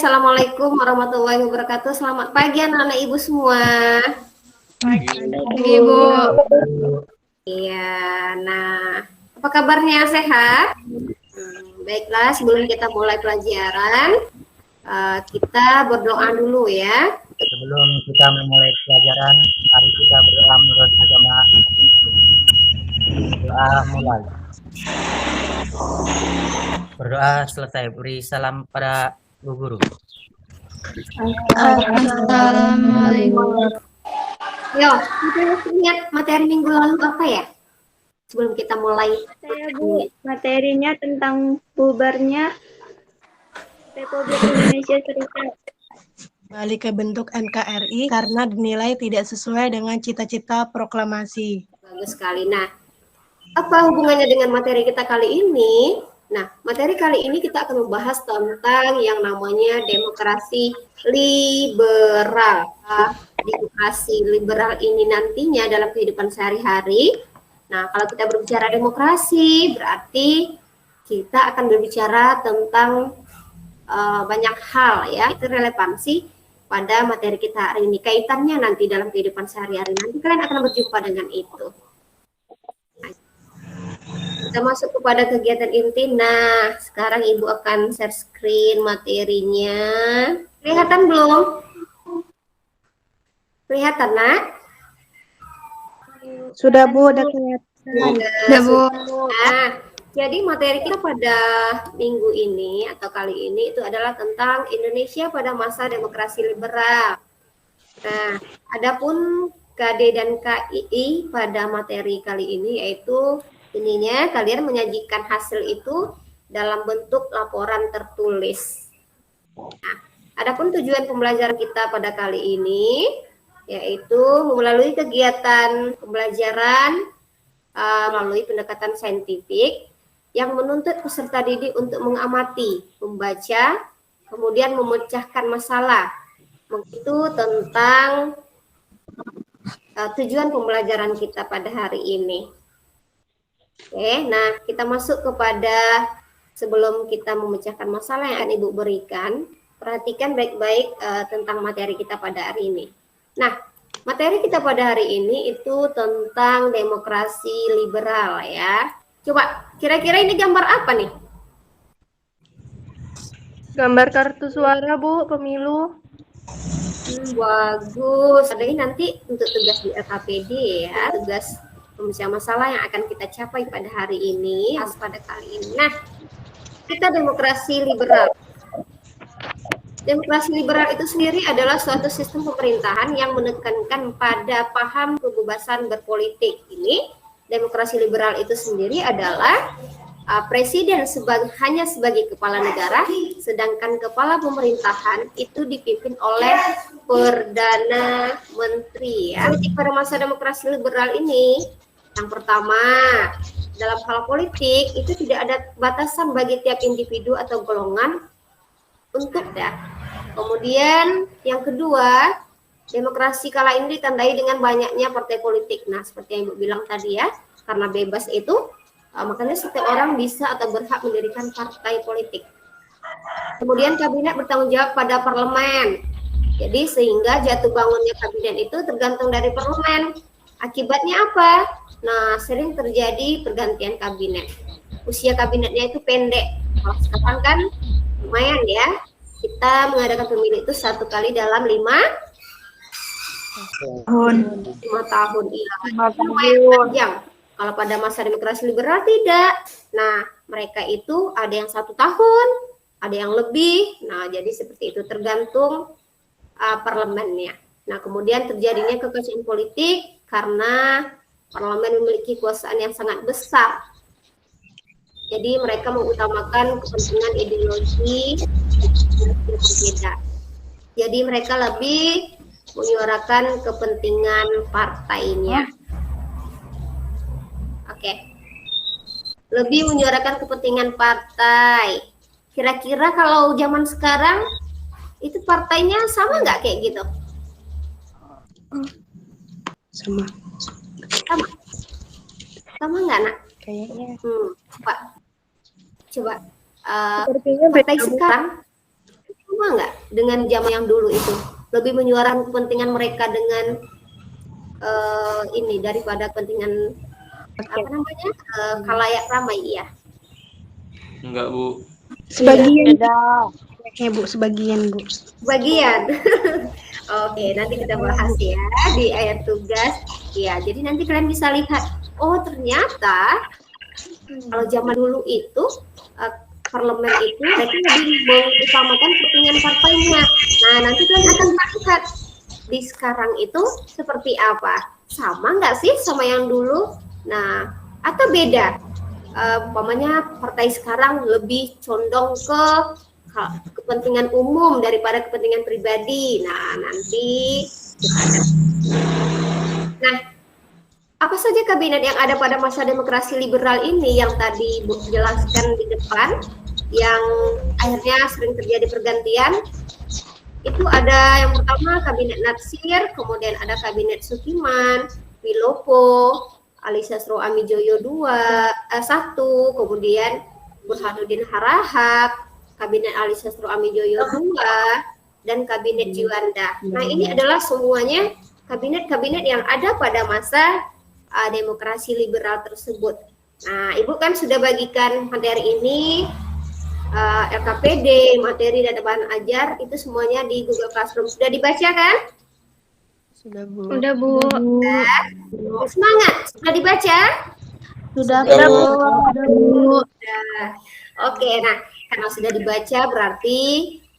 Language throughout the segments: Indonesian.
Assalamualaikum warahmatullahi wabarakatuh. Selamat pagi anak-anak ibu semua. Pagi Ibu. Iya, nah apa kabarnya, sehat? Baiklah, sebelum kita mulai pelajaran, kita berdoa dulu ya. Sebelum kita memulai pelajaran, mari kita berdoa menurut agama Islam. Doa mulai. Berdoa selesai. Beri salam pada Bu Guru. Assalamualaikum. Yo, kita ingat materi minggu lalu apa ya? Sebelum kita mulai. Saya Bu, materinya tentang bubarnya Republik Indonesia Serikat. Balik ke bentuk NKRI karena dinilai tidak sesuai dengan cita-cita proklamasi. Bagus sekali. Nah, apa hubungannya dengan materi kita kali ini? Nah, materi kali ini kita akan membahas tentang yang namanya demokrasi liberal. Demokrasi liberal ini nantinya dalam kehidupan sehari-hari. Nah, kalau kita berbicara demokrasi, berarti kita akan berbicara tentang banyak hal ya. Itu relevansi pada materi kita hari ini. Kaitannya nanti dalam kehidupan sehari-hari. Nanti kalian akan berjumpa dengan itu. Kita masuk kepada kegiatan inti. Nah, sekarang Ibu akan share screen materinya. Kelihatan belum? Kelihatan, Nak? Sudah Bu, udah kelihatan. Sudah Bu. Nah, jadi materi kita pada minggu ini atau kali ini itu adalah tentang Indonesia pada masa demokrasi liberal. Nah, adapun KD dan KII pada materi kali ini yaitu ininya kalian menyajikan hasil itu dalam bentuk laporan tertulis. Nah, adapun tujuan pembelajaran kita pada kali ini yaitu melalui kegiatan pembelajaran melalui pendekatan saintifik yang menuntut peserta didik untuk mengamati, membaca, kemudian memecahkan masalah. Itu tentang tujuan pembelajaran kita pada hari ini. Oke, nah kita masuk kepada sebelum kita memecahkan masalah yang akan Ibu berikan, perhatikan baik-baik tentang materi kita pada hari ini. Nah, materi kita pada hari ini itu tentang demokrasi liberal ya. Coba, kira-kira ini gambar apa nih? Gambar kartu suara Bu, pemilu. Bagus. Ada ini nanti untuk tugas di LKPD ya, tugas pemecah masalah yang akan kita capai pada hari ini, pada kali ini. Nah, kita demokrasi liberal. Demokrasi liberal itu sendiri adalah suatu sistem pemerintahan yang menekankan pada paham kebebasan berpolitik. Ini demokrasi liberal itu sendiri adalah presiden hanya sebagai kepala negara, sedangkan kepala pemerintahan itu dipimpin oleh perdana menteri. Ya. Pada masa demokrasi liberal ini, yang pertama, dalam hal politik itu tidak ada batasan bagi tiap individu atau golongan untuk ya. Kemudian yang kedua, demokrasi kala ini ditandai dengan banyaknya partai politik. Nah, seperti yang Ibu bilang tadi ya, karena bebas itu, makanya setiap orang bisa atau berhak mendirikan partai politik. Kemudian kabinet bertanggung jawab pada parlemen. Jadi sehingga jatuh bangunnya kabinet itu tergantung dari parlemen. Akibatnya apa? Nah, sering terjadi pergantian kabinet. Usia kabinetnya itu pendek. Kalau sekarang kan lumayan ya. Kita mengadakan pemilu itu 1 kali dalam 5 tahun. Iya, lumayan panjang. Kalau pada masa demokrasi liberal tidak. Nah, mereka itu ada yang 1 tahun, ada yang lebih. Nah, jadi seperti itu tergantung parlemennya. Nah, kemudian terjadinya kekacauan politik karena parlemen memiliki kekuasaan yang sangat besar. Jadi mereka mengutamakan kepentingan ideologi yang berbeda. Jadi mereka lebih menyuarakan kepentingan partainya. Oke. Lebih menyuarakan kepentingan partai. Kira-kira kalau zaman sekarang itu partainya sama nggak kayak gitu? Sama. Sama nggak, Nak? Kayaknya. Coba. Sepertinya Partai beda. sekarang sama sama nggak dengan zaman yang dulu itu? Lebih menyuarakan kepentingan mereka dengan ini daripada kepentingan apa namanya khalayak ramai, ya? Enggak, Bu. Sebagian. Ya, Bu, sebagian, Bu. Bagian. Oke, nanti kita bahas ya di ayat tugas. Ya, jadi nanti kalian bisa lihat, oh ternyata kalau zaman dulu itu parlemen itu mereka lebih mengutamakan kepentingan partainya. Nah, nanti kalian akan lihat di sekarang itu seperti apa. Sama nggak sih sama yang dulu? Nah, atau beda? Umpamanya partai sekarang lebih condong ke kepentingan umum daripada kepentingan pribadi. Nah, nanti apa saja kabinet yang ada pada masa demokrasi liberal ini yang tadi Bu jelaskan di depan, yang akhirnya sering terjadi pergantian? Itu ada yang pertama kabinet Natsir, kemudian ada kabinet Sukiman, Wilopo, Ali Sastro Amijoyo 1, kemudian Burhanuddin Harahap, kabinet Ali Sastro Amijoyo 2, dan kabinet Juanda. Nah, ini adalah semuanya kabinet-kabinet yang ada pada masa demokrasi liberal tersebut. Nah, Ibu kan sudah bagikan materi ini, LKPD, materi dan bahan ajar, itu semuanya di Google Classroom. Sudah dibaca kan? Sudah, Bu. Udah, Bu. Semangat, sudah dibaca? Sudah, Sudah, Bu. Bu. Oke, nah karena sudah dibaca berarti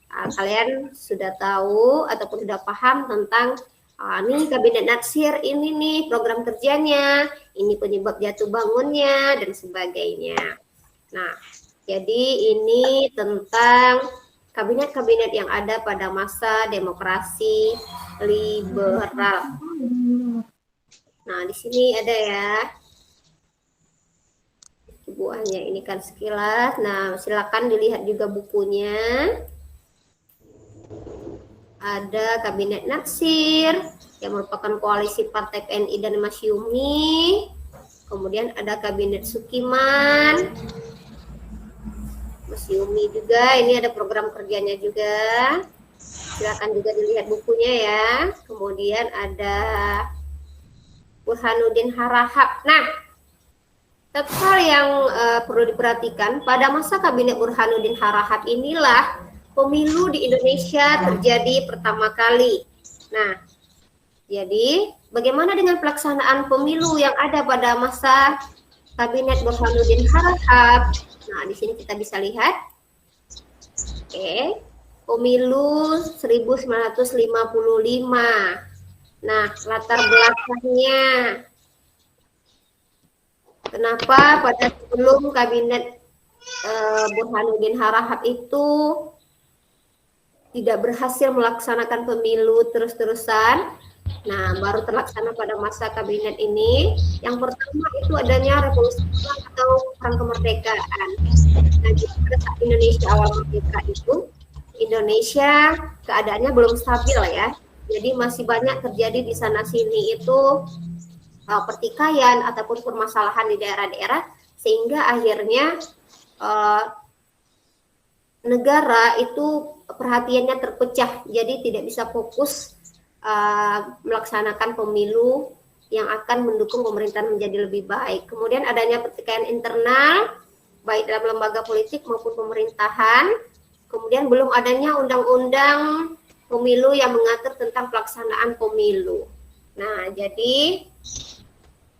kalian sudah tahu ataupun sudah paham tentang nih kabinet Natsir ini nih program kerjanya, ini penyebab jatuh bangunnya dan sebagainya. Nah, jadi ini tentang kabinet-kabinet yang ada pada masa demokrasi liberal. Nah, di sini ada ya. Ibu hanya ini kan sekilas. Nah, silakan dilihat juga bukunya. Ada kabinet Natsir yang merupakan koalisi partai PNI dan Masyumi. Kemudian ada kabinet Sukiman. Masyumi juga, ini ada program kerjanya juga. Silakan juga dilihat bukunya ya. Kemudian ada Burhanuddin Harahap. Nah, satu hal yang perlu diperhatikan, pada masa kabinet Burhanuddin Harahap inilah pemilu di Indonesia terjadi pertama kali. Nah, jadi bagaimana dengan pelaksanaan pemilu yang ada pada masa kabinet Burhanuddin Harahap? Nah, di sini kita bisa lihat. Oke, pemilu 1955. Nah, latar belakangnya. Kenapa pada sebelum kabinet Burhanuddin Harahap itu tidak berhasil melaksanakan pemilu terus-terusan? Nah, baru terlaksana pada masa kabinet ini. Yang pertama itu adanya revolusi atau perang kemerdekaan. Nah, pada saat Indonesia awal merdeka itu, Indonesia keadaannya belum stabil ya. Jadi masih banyak terjadi di sana sini itu pertikaian ataupun permasalahan di daerah-daerah, sehingga akhirnya negara itu perhatiannya terpecah, jadi tidak bisa fokus melaksanakan pemilu yang akan mendukung pemerintahan menjadi lebih baik. Kemudian adanya pertikaian internal baik dalam lembaga politik maupun pemerintahan. Kemudian belum adanya undang-undang pemilu yang mengatur tentang pelaksanaan pemilu. Nah, jadi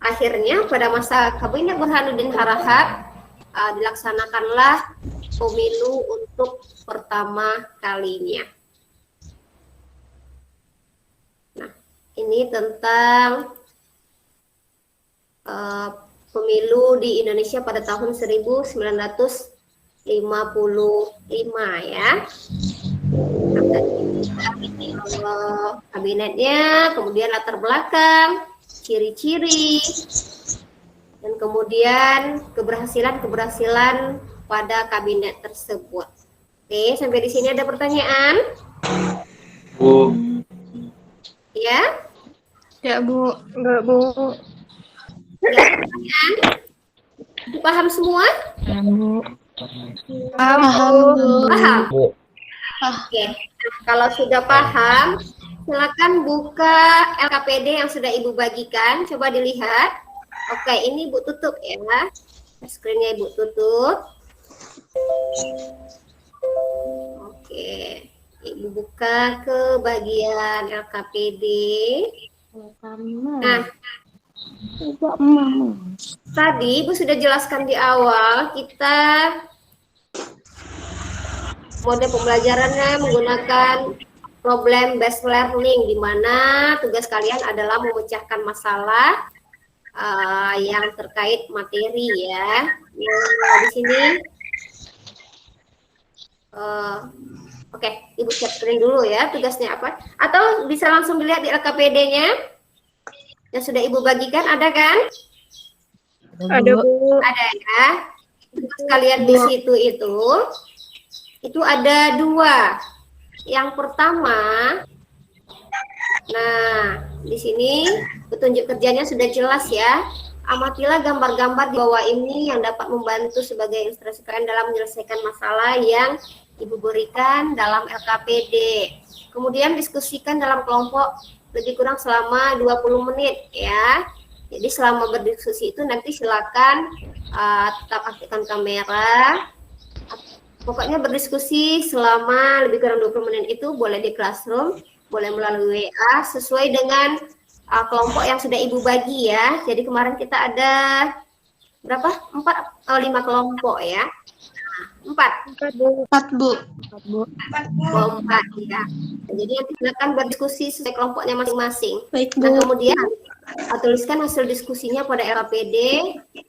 akhirnya pada masa kabinet Burhanuddin Harahap dilaksanakanlah pemilu untuk pertama kalinya. Nah, ini tentang pemilu di Indonesia pada tahun 1955 ya. Kabinetnya, kemudian latar belakang, ciri-ciri, dan kemudian keberhasilan pada kabinet tersebut. Oke, sampai di sini ada pertanyaan? Bu. Ya? Ya, Bu. Enggak, Bu. Ya, pertanyaan? Paham semua? Bu. Paham. Bu. Oke, nah, kalau sudah paham, silakan buka LKPD yang sudah Ibu bagikan. Coba dilihat. Oke, ini Ibu tutup ya. Screen-nya Ibu tutup. Oke, Ibu buka ke bagian LKPD. Nah, tadi Ibu sudah jelaskan di awal, kita mode pembelajarannya menggunakan problem based learning, di mana tugas kalian adalah memecahkan masalah yang terkait materi ya. Nah, di sini, oke, Ibu cek screen dulu ya, tugasnya apa? Atau bisa langsung dilihat di LKPD-nya yang sudah Ibu bagikan, ada kan? Ada Bu. Ada ya. Tugas kalian di situ itu ada 2. Yang pertama, nah di sini petunjuk kerjanya sudah jelas ya. Amatilah gambar-gambar di bawah ini yang dapat membantu sebagai ilustrasi kalian dalam menyelesaikan masalah yang Ibu berikan dalam LKPD. Kemudian diskusikan dalam kelompok lebih kurang selama 20 menit ya. Jadi selama berdiskusi itu nanti silakan tetap aktifkan kamera. Pokoknya berdiskusi selama lebih kurang 20 menit itu boleh di classroom, boleh melalui WA sesuai dengan kelompok yang sudah Ibu bagi ya. Jadi kemarin kita ada berapa? 4 atau 5 kelompok ya. 4 Bu. 4 ya. Jadi nanti silakan berdiskusi sesuai kelompoknya masing-masing. Baik, Nah, Bu. kemudian tuliskan hasil diskusinya pada LKPD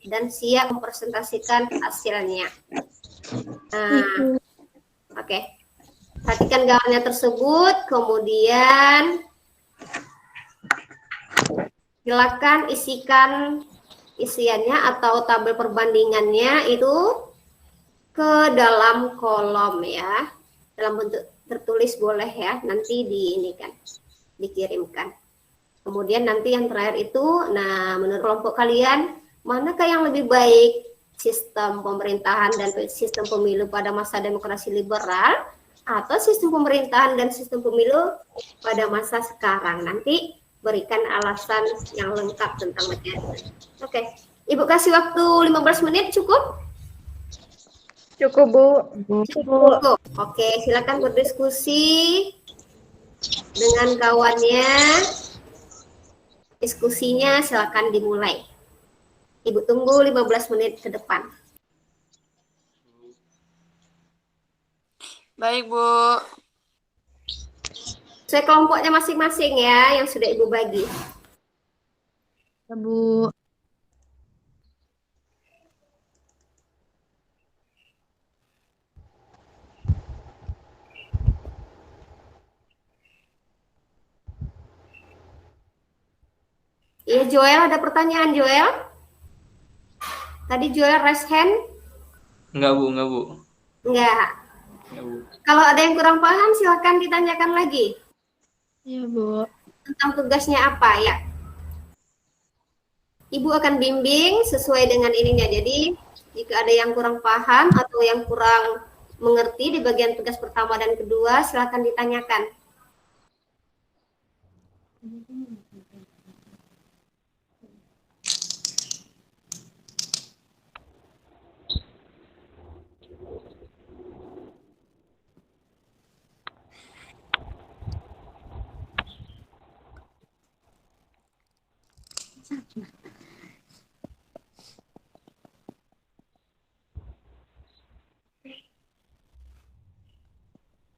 dan siap mempresentasikan hasilnya. Nah, oke. Perhatikan gambarnya tersebut, kemudian silakan isikan isiannya atau tabel perbandingannya itu ke dalam kolom ya. Dalam bentuk tertulis boleh ya, nanti dikirimkan. Kemudian nanti yang terakhir itu, nah menurut kelompok kalian, manakah yang lebih baik? Sistem pemerintahan dan sistem pemilu pada masa demokrasi liberal atau sistem pemerintahan dan sistem pemilu pada masa sekarang. Nanti berikan alasan yang lengkap tentang materi. Oke, Ibu kasih waktu 15 menit cukup? Cukup Bu. Cukup. Oke, silakan berdiskusi dengan kawannya. Diskusinya silakan dimulai. Ibu tunggu 15 menit ke depan. Baik, Bu. Sesuai kelompoknya masing-masing ya, yang sudah Ibu bagi. Ya Bu. Iya, Joel, ada pertanyaan, Joel? Tadi Joel raise hand? Enggak, Bu. Enggak. Enggak, Bu. Kalau ada yang kurang paham, silakan ditanyakan lagi. Iya Bu. Tentang tugasnya apa ya? Ibu akan bimbing sesuai dengan ininya. Jadi, jika ada yang kurang paham atau yang kurang mengerti di bagian tugas pertama dan kedua, silakan ditanyakan.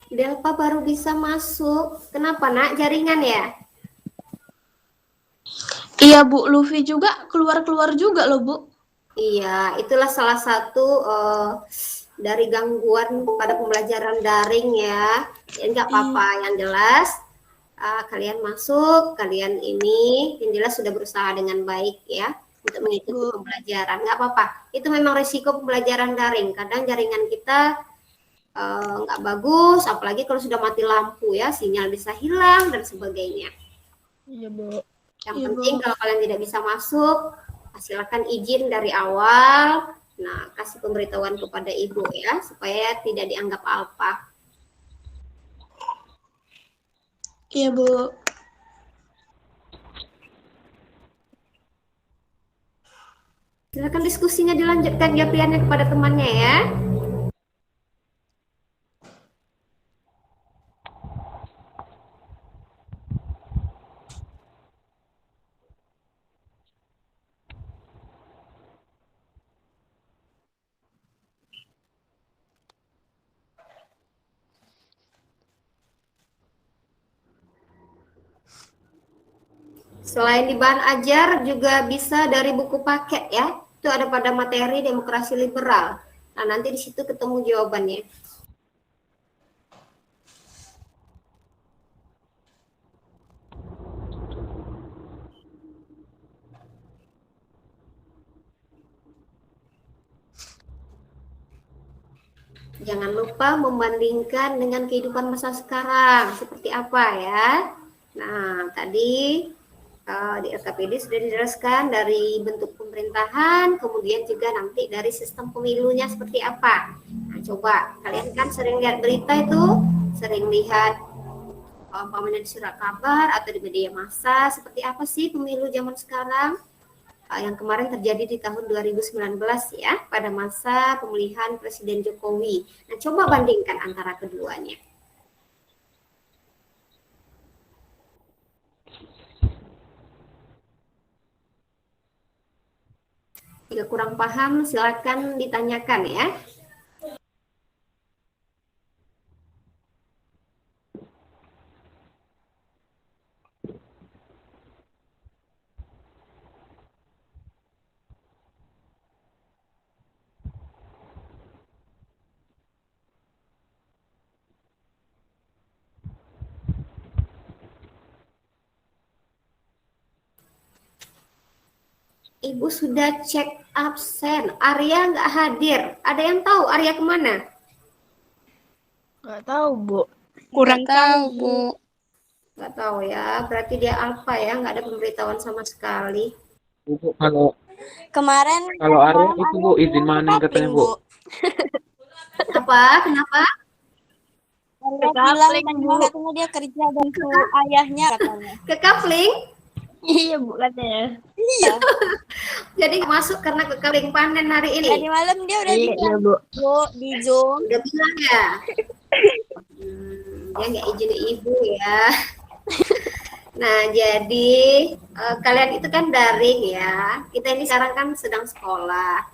Delpa baru bisa masuk. Kenapa, Nak? Jaringan ya? Iya, Bu. Luffy juga keluar-keluar juga loh, Bu. Iya, itulah salah satu dari gangguan pada pembelajaran daring ya. Ya nggak apa-apa, yang jelas kalian masuk, kalian ini yang jelas sudah berusaha dengan baik ya untuk mengikuti pembelajaran. Nggak apa-apa, itu memang risiko pembelajaran daring. Kadang jaringan kita nggak bagus, apalagi kalau sudah mati lampu ya, sinyal bisa hilang dan sebagainya. Iya Bu. Yang penting kalau kalian tidak bisa masuk, silakan izin dari awal. Nah, kasih pemberitahuan kepada ibu ya, supaya tidak dianggap apa. Iya, Bu. Silakan diskusinya dilanjutkan jawabannya kepada temannya ya. Selain di bahan ajar juga bisa dari buku paket ya. Itu ada pada materi demokrasi liberal. Nah, nanti di situ ketemu jawabannya. Jangan lupa membandingkan dengan kehidupan masa sekarang seperti apa ya. Nah, tadi di LKPD sudah dijelaskan dari bentuk pemerintahan, kemudian juga nanti dari sistem pemilunya seperti apa. Nah, coba kalian kan sering lihat berita itu, sering lihat umpamanya di surat kabar atau di media massa, seperti apa sih pemilu zaman sekarang? Yang kemarin terjadi di tahun 2019 ya, pada masa pemilihan Presiden Jokowi. Nah, coba bandingkan antara keduanya. Jika kurang paham, silakan ditanyakan ya. Ibu sudah cek absen, Arya nggak hadir. Ada yang tahu Arya kemana? Nggak tahu, Bu. Kurang tahu, Bu. Nggak tahu ya, berarti dia alfa ya, nggak ada pemberitahuan sama sekali. Bu, kalau Kemarin Arya itu Bu izin maning katanya Bu. Apa? Kenapa? Arya bilang tadi katanya dia kerja bantu ayahnya katanya. Ke kapling? Iya, Bu, katanya. Jadi masuk karena ke kapling panen hari ini. Tadi malam dia udah bilang, Bu, di Zoom. Udah bilang ya. Dia nggak izin ibu ya. Nah, jadi kalian itu kan daring ya. Kita ini sekarang kan sedang sekolah.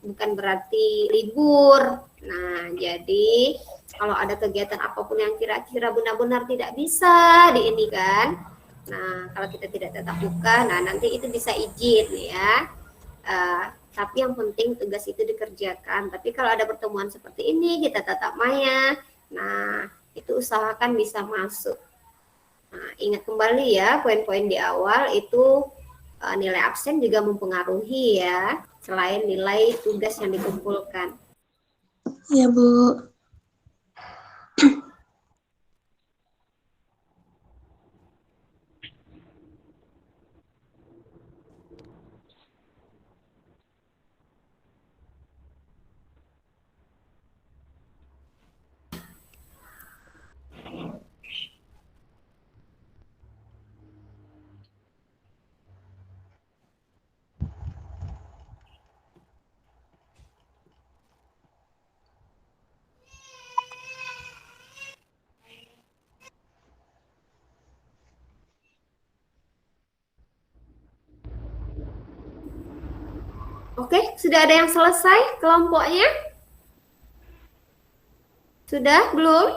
Bukan berarti libur. Nah, jadi kalau ada kegiatan apapun yang kira-kira benar-benar tidak bisa di ini kan. Nah, kalau kita tidak tetap muka, nah nanti itu bisa izin ya. Tapi yang penting tugas itu dikerjakan. Tapi kalau ada pertemuan seperti ini, kita tatap maya. Nah, itu usahakan bisa masuk. Nah, ingat kembali ya, poin-poin di awal itu nilai absen juga mempengaruhi ya, selain nilai tugas yang dikumpulkan. Iya, Bu. Oke, sudah ada yang selesai kelompoknya? Sudah? Belum?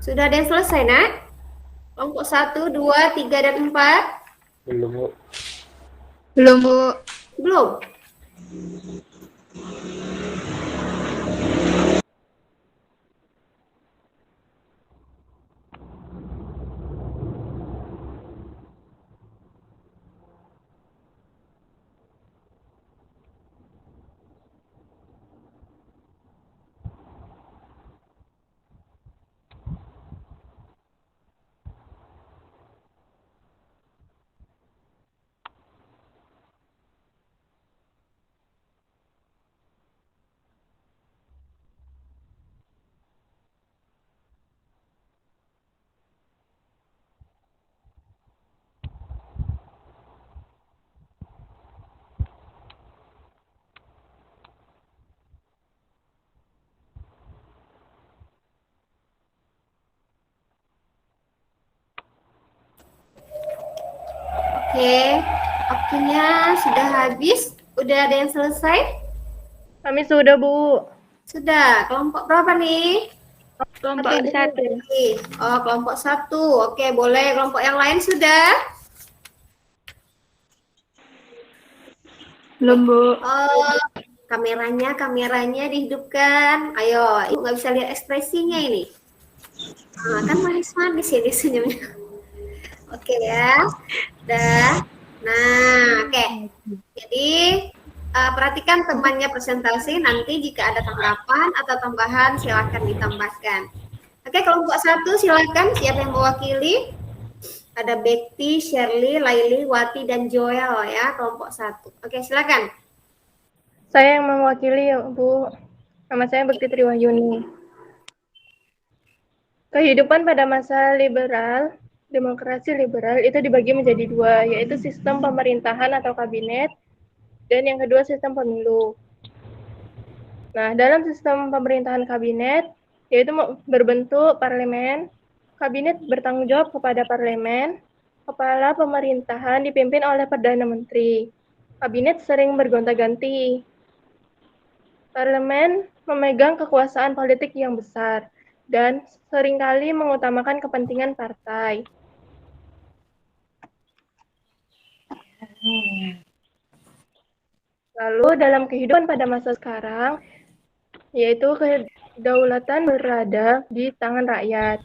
Sudah ada yang selesai, Nak? Kelompok 1, 2, 3, dan 4? Belum Bu. Belum, Bu. Belum? Oke, waktunya sudah habis. Udah ada yang selesai? Kami sudah, Bu. Sudah. Kelompok berapa nih? Kelompok Oke, satu. Oh, kelompok 1. Oke, boleh. Kelompok yang lain sudah? Belum, Bu. Oh, kameranya dihidupkan. Ayo, Ibu nggak bisa lihat ekspresinya ini. Nah, kan manis-manis ini senyumnya. Oke ya. Udah. Nah, oke. Jadi, perhatikan temannya presentasi. Nanti jika ada tanggapan atau tambahan, silakan ditambahkan. Oke, kelompok 1 silakan. Siapa yang mewakili? Ada Bekti, Shirley, Laili, Wati, dan Joel ya, kelompok 1. Oke, silakan. Saya yang mewakili, Bu. Nama saya Bekti Triwahyuni. Kehidupan pada masa liberal, demokrasi liberal itu dibagi menjadi dua, yaitu sistem pemerintahan atau kabinet, dan yang kedua sistem pemilu. Nah, dalam sistem pemerintahan kabinet, yaitu berbentuk parlemen, kabinet bertanggung jawab kepada parlemen, kepala pemerintahan dipimpin oleh Perdana Menteri. Kabinet sering bergonta-ganti. Parlemen memegang kekuasaan politik yang besar dan seringkali mengutamakan kepentingan partai. Lalu dalam kehidupan pada masa sekarang, yaitu kedaulatan berada di tangan rakyat.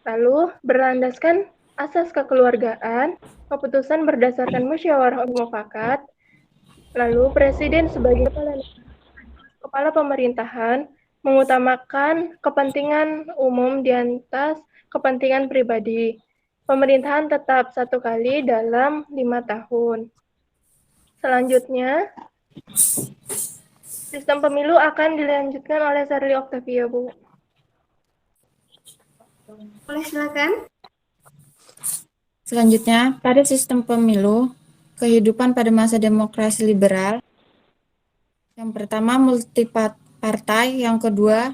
Lalu berlandaskan asas kekeluargaan, keputusan berdasarkan musyawarah mufakat. Lalu presiden sebagai kepala pemerintahan mengutamakan kepentingan umum di atas kepentingan pribadi. Pemerintahan tetap 1 kali dalam 5 tahun. Selanjutnya, sistem pemilu akan dilanjutkan oleh Shirley Octavia, Bu. Boleh silakan. Selanjutnya, pada sistem pemilu, kehidupan pada masa demokrasi liberal, yang pertama multipartai, yang kedua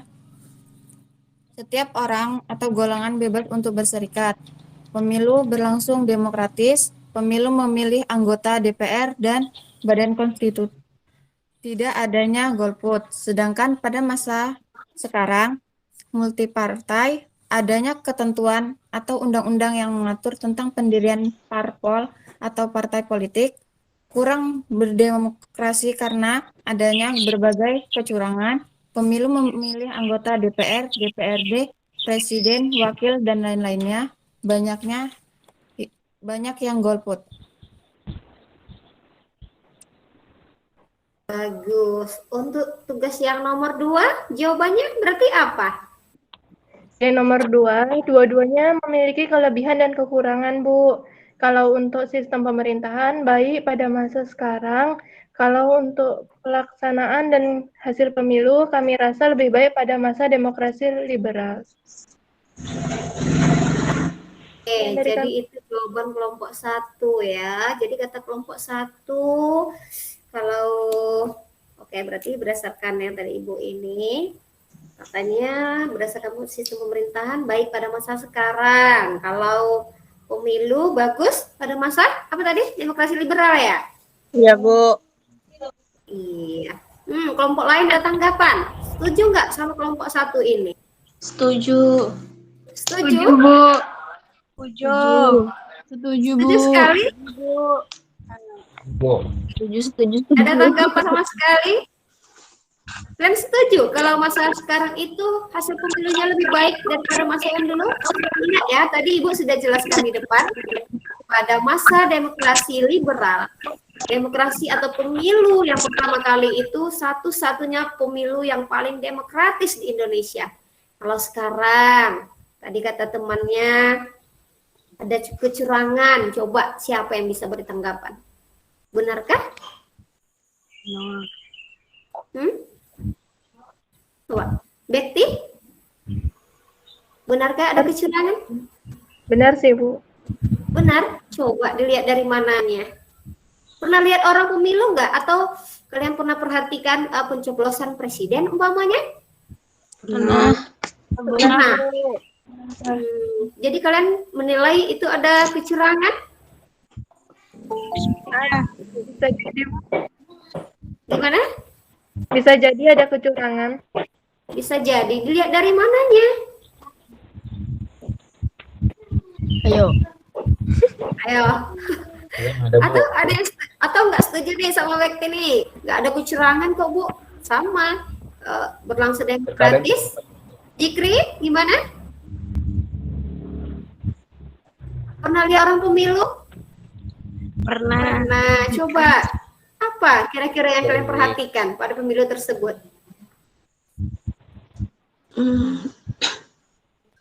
setiap orang atau golongan bebas untuk berserikat. Pemilu berlangsung demokratis, pemilu memilih anggota DPR dan Badan Konstitusi. Tidak adanya golput. Sedangkan pada masa sekarang, multipartai, adanya ketentuan atau undang-undang yang mengatur tentang pendirian parpol atau partai politik, kurang berdemokrasi karena adanya berbagai kecurangan, pemilu memilih anggota DPR, DPRD, presiden, wakil, dan lain-lainnya, banyak yang golput. Bagus. Untuk tugas yang nomor 2, jawabannya berarti apa? Yang nomor 2, dua-duanya memiliki kelebihan dan kekurangan, Bu. Kalau untuk sistem pemerintahan, baik pada masa sekarang. Kalau untuk pelaksanaan dan hasil pemilu, kami rasa lebih baik pada masa demokrasi liberal. Oke, jadi itu jawaban kelompok 1 ya. Jadi kata kelompok 1, kalau oke, berarti berdasarkan yang tadi Ibu ini, katanya berdasarkan sistem pemerintahan baik pada masa sekarang. Kalau pemilu bagus pada masa apa tadi? Demokrasi liberal ya? Iya, Bu. Iya. Kelompok lain ada tanggapan? Setuju nggak sama kelompok 1 ini? Setuju. Setuju? Bu. Setuju. Setuju, Bu. Setuju sekali? Bu. Setuju. Ada tanggapan sama sekali? Kalian setuju kalau masa sekarang itu hasil pemilunya lebih baik daripada masa yang dulu? Ingat ya, tadi Ibu sudah jelaskan di depan. Pada masa demokrasi liberal, demokrasi atau pemilu yang pertama kali itu satu-satunya pemilu yang paling demokratis di Indonesia. Kalau sekarang, tadi kata temannya, ada kecurangan. Coba siapa yang bisa beri tanggapan? Benarkah? Coba, Bekti? Benarkah ada kecurangan? Benar sih, Bu. Benar? Coba dilihat dari mananya. Pernah lihat orang pemilu nggak? Atau kalian pernah perhatikan pencoblosan presiden umpamanya? Pernah. Pernah. Jadi kalian menilai itu ada kecurangan? Bisa jadi, Gimana? bisa jadi ada kecurangan. Bisa jadi. Dilihat dari mananya? Ayo. Ayo. Ada Bu. Atau ada yang atau nggak setuju nih sama Bekti nih? Nggak ada kecurangan kok Bu. Sama. Berlangsung demokratis. Jikri, gimana? Pernah lihat orang pemilu? Pernah. Nah, coba apa kira-kira yang kalian perhatikan pada pemilu tersebut?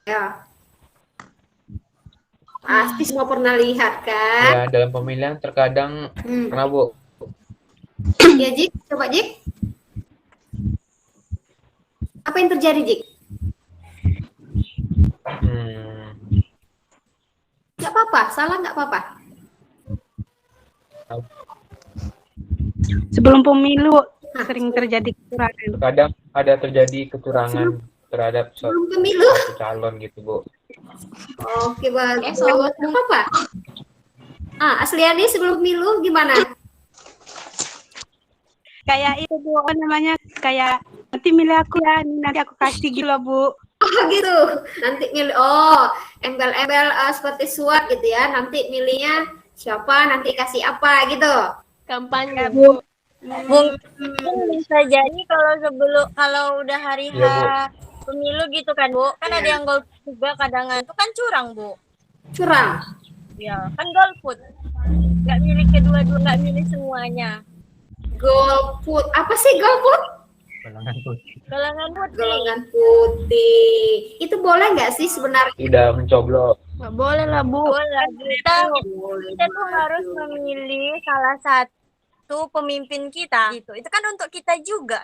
Ya, pasti semua pernah lihat kan? Ya, dalam pemilihan terkadang pernah Bu. Ya, Jik, coba Jik. Apa yang terjadi, Jik? Nggak apa-apa, salah nggak apa-apa. Sebelum pemilu sering terjadi kecurangan. Kadang ada terjadi kecurangan terhadap Sebelum pemilu. suatu calon gitu Bu. Oke, bagus. Nggak apa-apa. Asliani sebelum pemilu gimana? Kayak itu Bu, apa namanya? Kayak nanti milih aku ya, nanti aku kasih gitu loh Bu. Oh gitu, nanti milih, embel-embel seperti suap gitu ya, nanti milihnya siapa, nanti kasih apa gitu. Kampanye, Bu. Mungkin bisa jadi kalau udah hari H pemilu gitu kan, Bu. Kan ada yang golput juga kadang-kadang. Itu kan curang, Bu. Curang. Ya, kan golput. Nggak milih kedua-dua, nggak milih semuanya. Golput, apa sih golput? Golongan putih. Golongan putih. Golongan putih. Itu boleh nggak sih sebenarnya? Tidak mencoblos. Nggak boleh lah, Bu. Boleh. Kita tuh harus memilih salah satu pemimpin kita gitu. Itu kan untuk kita juga.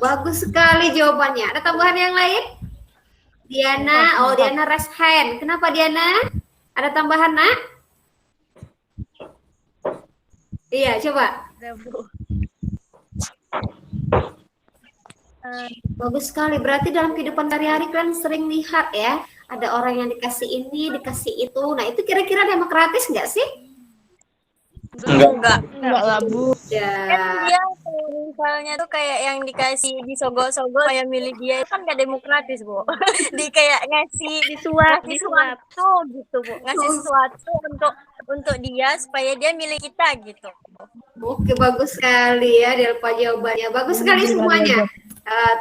Bagus sekali jawabannya. Ada tambahan yang lain? Diana, Diana raise hand. Kenapa Diana? Ada tambahan, Nak? Iya, coba. Bagus sekali. Berarti dalam kehidupan sehari-hari kalian sering lihat ya, ada orang yang dikasih ini, dikasih itu. Nah, itu kira-kira demokratis nggak sih? Enggak lah Bu. Kan dia misalnya tuh kayak yang dikasih disogok-sogok kayak milih dia itu kan gak demokratis, Bu. Di kayak ngasih disuap tuh gitu, Bu. Ngasih sesuatu untuk dia supaya dia milih kita gitu. Oke, bagus sekali ya Delpa jawabannya. Bagus sekali semuanya.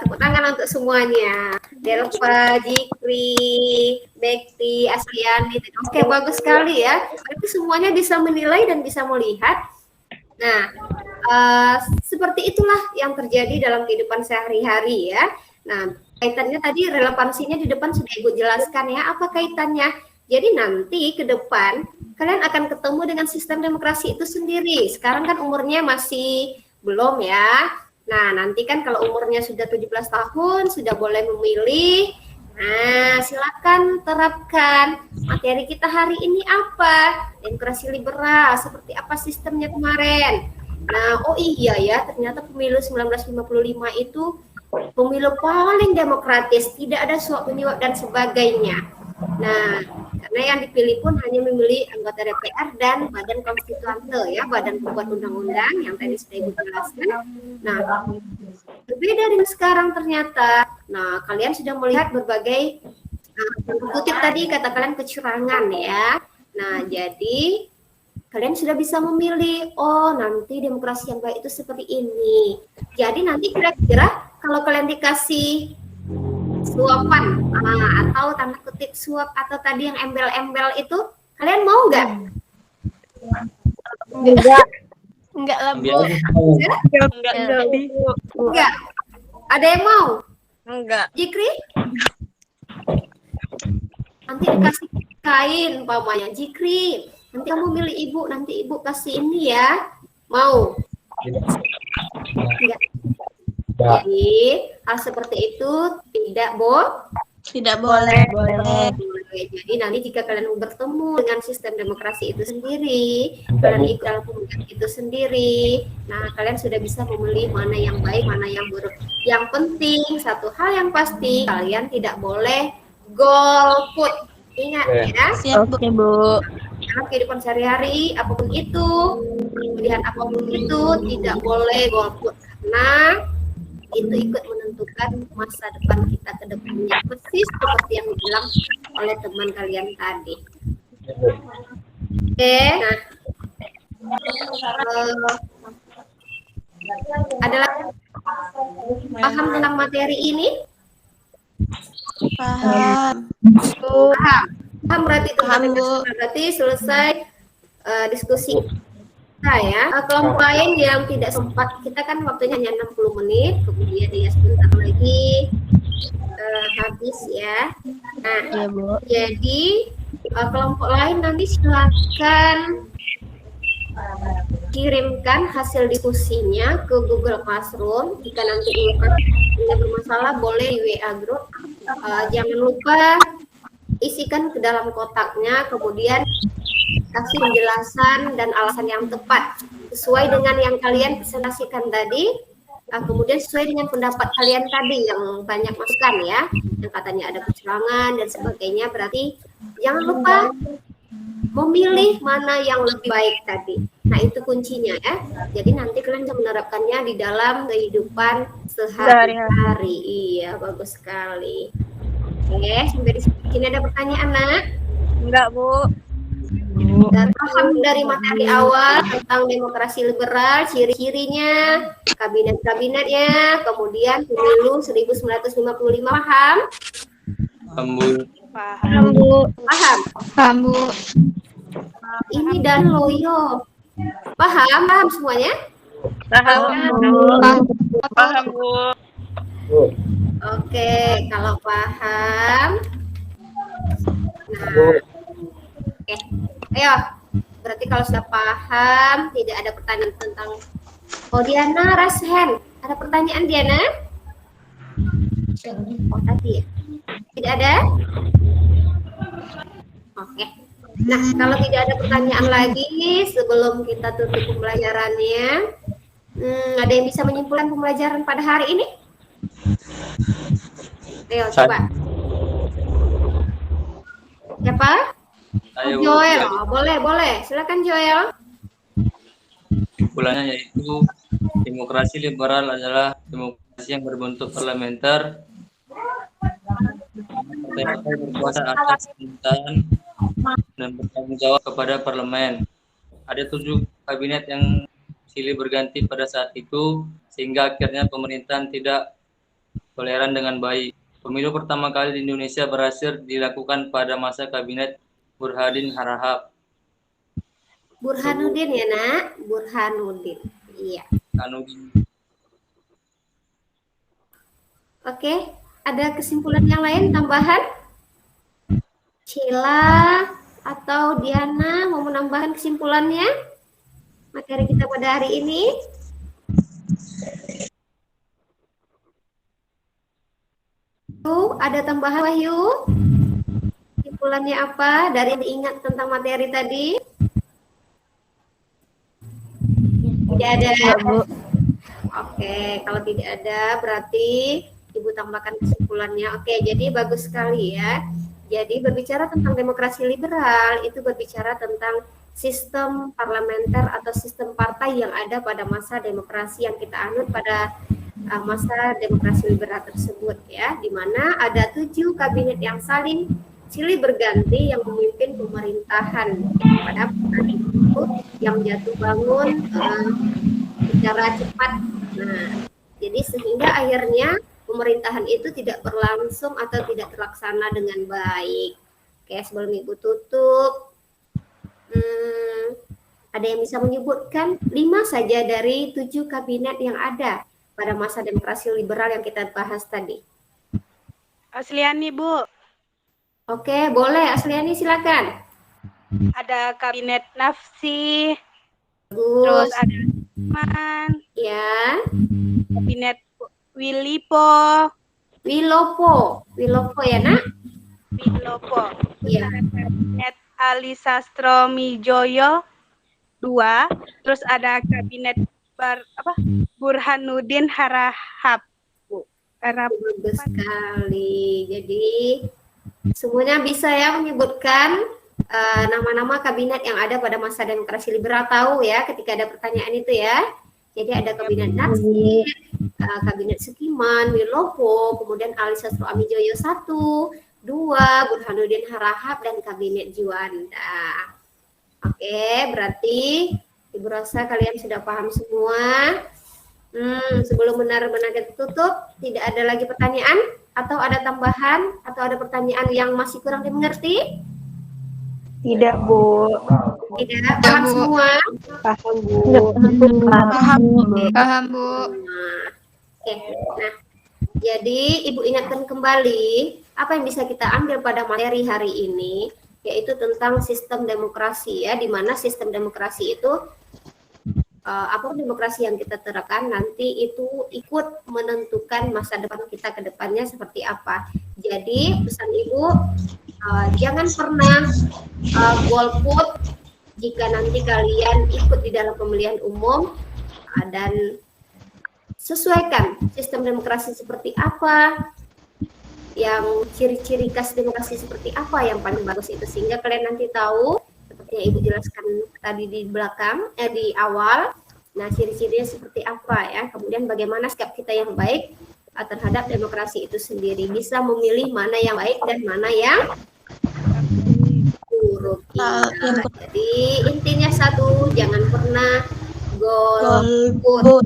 Tepuk tangan untuk semuanya. Delpa, Jikri, Bekti, Asliani. Oke, bagus sekali ya. Berarti semuanya bisa menilai dan bisa melihat. Nah, seperti itulah yang terjadi dalam kehidupan sehari-hari ya. Nah, kaitannya tadi relevansinya di depan sudah Ibu jelaskan ya. Apa kaitannya? Jadi nanti ke depan kalian akan ketemu dengan sistem demokrasi itu sendiri. Sekarang kan umurnya masih belum ya. Nah, nanti kan kalau umurnya sudah 17 tahun, sudah boleh memilih. Nah, silakan terapkan materi kita hari ini apa? Demokrasi liberal, seperti apa sistemnya kemarin. Nah, oh iya ya, ternyata pemilu 1955 itu pemilu paling demokratis, tidak ada suap menyuap dan sebagainya. Nah, karena yang dipilih pun hanya memilih anggota DPR dan badan konstituante ya, badan pembuat undang-undang yang tadi sudah Ibu jelaskan. Nah, berbeda dengan sekarang ternyata. Nah, kalian sudah melihat berbagai kutip tadi kata kalian kecurangan ya. Nah, jadi kalian sudah bisa memilih, oh nanti demokrasi yang baik itu seperti ini. Jadi nanti kira-kira kalau kalian dikasih suapan atau tanda kutip suap atau tadi yang embel-embel itu, kalian mau nggak? Enggak lah, Bu. Enggak. Ada yang mau? Enggak. Jikri? Nanti dikasih kain umpamanya, Jikri. Nanti kamu milih ibu, nanti ibu kasih ini ya. Mau? Enggak. Jadi hal seperti itu tidak boleh. Jadi nanti jika kalian bertemu dengan sistem demokrasi itu sendiri, kalian ikut dalam pemilihan itu sendiri, nah kalian sudah bisa memilih mana yang baik, mana yang buruk. Yang penting satu hal yang pasti, kalian tidak boleh golput. Ingat ya. Oke, Bu. dalam kehidupan sehari-hari apapun itu, pilihan apapun itu tidak boleh golput karena itu ikut menentukan masa depan kita ke depannya, persis seperti yang dibilang oleh teman kalian tadi. Oke, nah adalah paham tentang materi ini? Paham. Paham berarti berarti selesai diskusi kita ya. Kelompok lain yang tidak sempat, kita kan waktunya hanya 60 menit, kemudian ya sebentar lagi habis ya. Nah, Ya, Bu. jadi kelompok lain nanti silakan kirimkan hasil diskusinya ke Google Classroom. Jika nanti tidak bermasalah boleh di WA group. Jangan lupa isikan ke dalam kotaknya, kemudian kasih penjelasan dan alasan yang tepat sesuai dengan yang kalian presentasikan tadi. Kemudian sesuai dengan pendapat kalian tadi yang banyak masukan ya, yang katanya ada kecurangan dan sebagainya. Berarti jangan lupa memilih mana yang lebih baik tadi. Nah, itu kuncinya ya. Jadi nanti kalian bisa menerapkannya di dalam kehidupan sehari-hari. Iya, bagus sekali. Oke, sampai di sini ada pertanyaan, Nak? Enggak, Bu. Dan paham dari materi awal tentang demokrasi liberal, ciri-cirinya, kabinet-kabinetnya, kemudian pemilu 1955, paham? Ambu. Paham. Paham? Paham, Bu. Ini dan loyo. Paham semuanya? Paham, Bu. Paham, Bu. Oke, kalau paham. Nah, oke. Ayo, berarti kalau sudah paham, tidak ada pertanyaan tentang. Oh, Diana, raise hand. Ada pertanyaan, Diana? Oh, tadi ya. Tidak ada? Oke. Nah, kalau tidak ada pertanyaan lagi, sebelum kita tutup pembelajarannya, ada yang bisa menyimpulkan pembelajaran pada hari ini? Ayo, coba. Siapa? Ayo, Joel, boleh. Silakan Joel. kesimpulannya yaitu demokrasi liberal adalah demokrasi yang berbentuk parlementer, partai berkuasa atas pemerintahan dan bertanggung jawab kepada parlemen. Ada 7 kabinet yang silih berganti pada saat itu, sehingga akhirnya pemerintahan tidak toleran dengan baik. Pemilu pertama kali di Indonesia berhasil dilakukan pada masa kabinet Burhanuddin Harahap. Burhanuddin ya, Nak? Burhanuddin. Iya. Oke, ada kesimpulan yang lain tambahan? Sheila atau Diana mau menambahkan kesimpulannya? Materi kita pada hari ini. Ada tambahan, Wahyu? Kesimpulannya apa dari yang diingat tentang materi tadi? Tidak ada. Oke, kalau tidak ada berarti Ibu tambahkan kesimpulannya. Oke, jadi bagus sekali ya. Jadi berbicara tentang demokrasi liberal itu berbicara tentang sistem parlementer atau sistem partai yang ada pada masa demokrasi yang kita anut pada masa demokrasi liberal tersebut ya, di mana ada 7 kabinet yang saling silih berganti yang memimpin pemerintahan pada saat itu yang jatuh bangun secara cepat. Nah, jadi sehingga akhirnya pemerintahan itu tidak berlangsung atau tidak terlaksana dengan baik. Oke, sebelum Ibu tutup, ada yang bisa menyebutkan 5 saja dari 7 kabinet yang ada pada masa demokrasi liberal yang kita bahas tadi? Asliani, Bu. Oke, boleh. Asliani silakan. Ada kabinet Nafsi, Bagus. terus ada Man, Ya. kabinet Wilopo ya, Nak? Wilopo. Iya. Kabinet Ali Sastro Mijoyo 2, terus ada kabinet Burhanuddin Harahap, Bu. Bagus sekali. Jadi semuanya bisa ya menyebutkan nama-nama kabinet yang ada pada masa demokrasi liberal, tahu ya ketika ada pertanyaan itu ya. Jadi ada kabinet Natsir, kabinet Sukiman, Wilopo, kemudian Ali Sastro Amijoyo 1, 2, Burhanuddin Harahap, dan kabinet Juanda. Oke, berarti Ibu rasa kalian sudah paham semua. Sebelum benar-benar kita tutup, tidak ada lagi pertanyaan atau ada tambahan atau ada pertanyaan yang masih kurang dimengerti? Tidak, Bu. Tidak, paham semua? Paham, Bu. Paham, Bu. Oke, nah, jadi Ibu ingatkan kembali apa yang bisa kita ambil pada materi hari ini, yaitu tentang sistem demokrasi ya, di mana sistem demokrasi itu apapun demokrasi yang kita terapkan nanti itu ikut menentukan masa depan kita ke depannya seperti apa. Jadi pesan Ibu, jangan pernah golput jika nanti kalian ikut di dalam pemilihan umum, dan sesuaikan sistem demokrasi seperti apa, yang ciri-ciri khas demokrasi seperti apa yang paling bagus itu, sehingga kalian nanti tahu seperti yang Ibu jelaskan tadi di belakang, di awal. Nah, ciri-cirinya seperti apa ya, kemudian bagaimana sikap kita yang baik terhadap demokrasi itu sendiri, bisa memilih mana yang baik dan mana yang buruk. Jadi intinya satu, jangan pernah golput,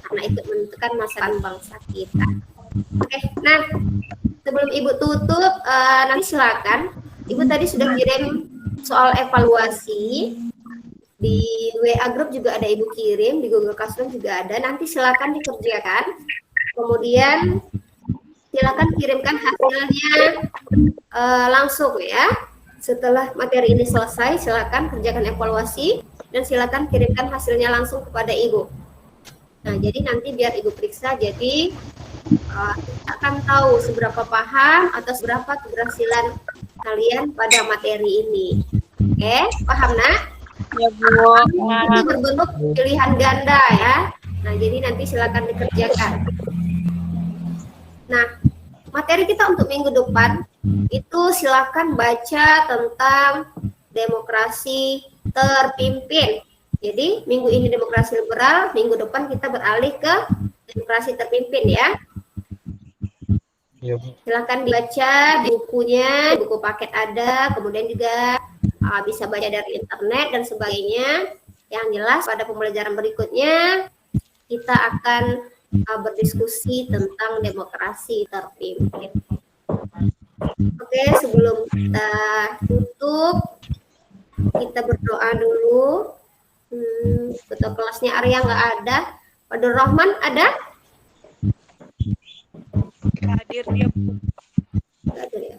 karena itu menentukan masa depan bangsa kita. Oke, nah sebelum Ibu tutup, nanti silakan. Ibu tadi sudah kirim soal evaluasi di WA Group, juga ada Ibu kirim, di Google Classroom juga ada. Nanti silakan dikerjakan. Kemudian silakan kirimkan hasilnya langsung ya. Setelah materi ini selesai, silakan kerjakan evaluasi dan silakan kirimkan hasilnya langsung kepada Ibu. Nah, jadi nanti biar Ibu periksa, jadi akan tahu seberapa paham atau seberapa keberhasilan kalian pada materi ini. Oke, paham nak? Ya, Bu. Ini berbentuk pilihan ganda ya. Nah, jadi nanti silakan dikerjakan. Nah, materi kita untuk minggu depan itu silakan baca tentang demokrasi terpimpin. Jadi minggu ini demokrasi liberal, minggu depan kita beralih ke demokrasi terpimpin ya. Silakan dibaca bukunya, buku paket ada, kemudian juga bisa baca dari internet dan sebagainya. Yang jelas pada pembelajaran berikutnya kita akan berdiskusi tentang demokrasi terpimpin. Oke, sebelum kita tutup, kita berdoa dulu. Ketua kelasnya Arya nggak ada. Pak Nur Rahman ada? Hadir dia, Bu. Hadir ya.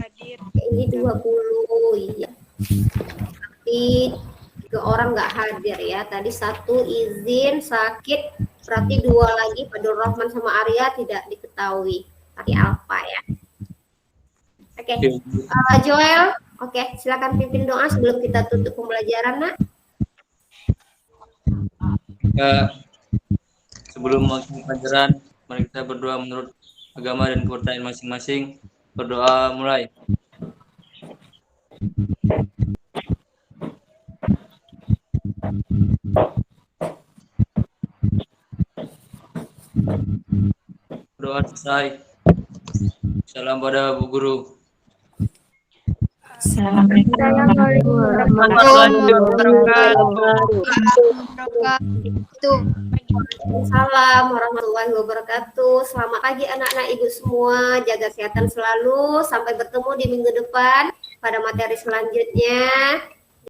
Hadir. Ini 20, iya. Tapi 3 orang nggak hadir ya. Tadi 1 izin sakit, berarti 2 lagi, Pak Nur Rahman sama Arya tidak diketahui. Hari Alfa ya. Oke, Joel, oke, silakan pimpin doa sebelum kita tutup pembelajaran, nak. Ya, sebelum mengakhiri pelajaran, mari kita berdoa menurut agama dan kepercayaan masing-masing. Berdoa mulai. Doa selesai. Salam pada Bu Guru. Assalamualaikum warahmatullahi wabarakatuh. Salam warahmatullahi wabarakatuh. Selamat pagi anak-anak Ibu semua. Jaga kesehatan selalu. Sampai bertemu di minggu depan pada materi selanjutnya.